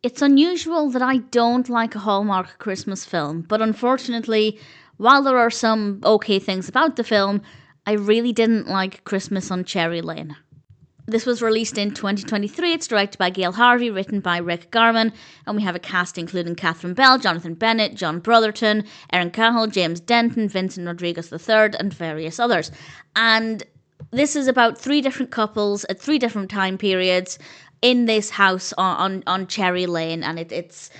It's unusual that I don't like a Hallmark Christmas film, but unfortunately, while there are some okay things about the film, I really didn't like Christmas on Cherry Lane. This was released in 2023. It's directed by Gail Harvey, written by Rick Garman, and we have a cast including Katharine Bell, Jonathan Bennett, John Brotherton, Erin Cahill, James Denton, Vincent Rodriguez III, and various others. And this is about three different couples at three different time periods in this house on Cherry Lane, and it's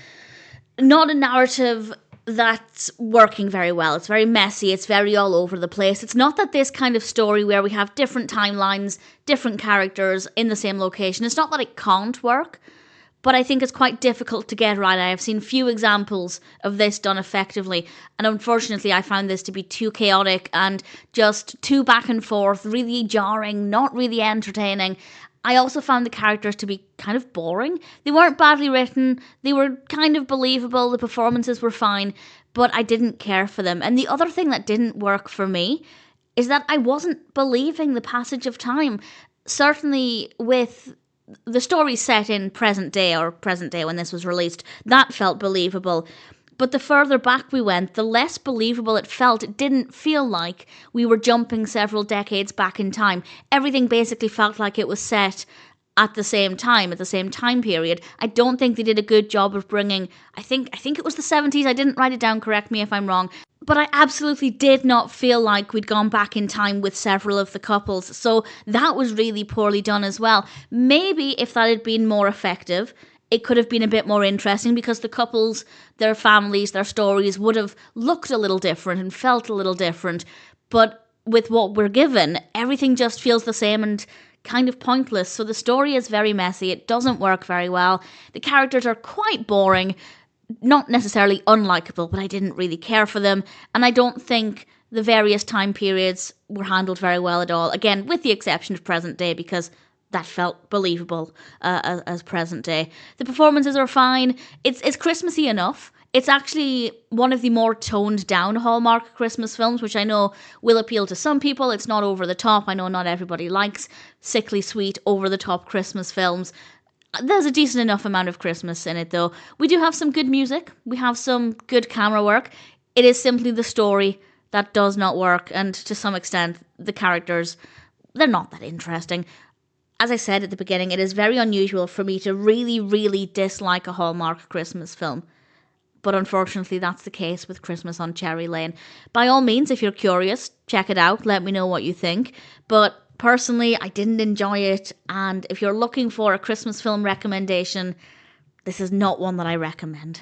not a narrative that's working very well. It's very messy, it's very all over the place. It's not that this kind of story where we have different timelines, different characters in the same location, it's not that it can't work, but I think it's quite difficult to get right. I have seen few examples of this done effectively, and unfortunately I found this to be too chaotic and just too back and forth, really jarring, not really entertaining. I also found the characters to be kind of boring. They weren't badly written, they were kind of believable, the performances were fine, but I didn't care for them. And the other thing that didn't work for me is that I wasn't believing the passage of time. Certainly with the story set in present day when this was released, that felt believable. But the further back we went, the less believable it felt. It didn't feel like we were jumping several decades back in time. Everything basically felt like it was set at the same time period. I don't think they did a good job of bringing, I think it was the 70s, I didn't write it down, correct me if I'm wrong, but I absolutely did not feel like we'd gone back in time with several of the couples, so that was really poorly done as well. Maybe if that had been more effective, it could have been a bit more interesting because the couples, their families, their stories would have looked a little different and felt a little different. But with what we're given, everything just feels the same and kind of pointless. So the story is very messy. It doesn't work very well. The characters are quite boring, not necessarily unlikable, but I didn't really care for them. And I don't think the various time periods were handled very well at all. Again, with the exception of present day, because that felt believable as present day. The performances are fine. It's Christmassy enough. It's actually one of the more toned down Hallmark Christmas films, which I know will appeal to some people. It's not over the top. I know not everybody likes sickly sweet, over the top Christmas films. There's a decent enough amount of Christmas in it, though. We do have some good music. We have some good camera work. It is simply the story that does not work, and to some extent, the characters, they're not that interesting. As I said at the beginning, it is very unusual for me to really, really dislike a Hallmark Christmas film. But unfortunately, that's the case with Christmas on Cherry Lane. By all means, if you're curious, check it out. Let me know what you think. But personally, I didn't enjoy it. And if you're looking for a Christmas film recommendation, this is not one that I recommend.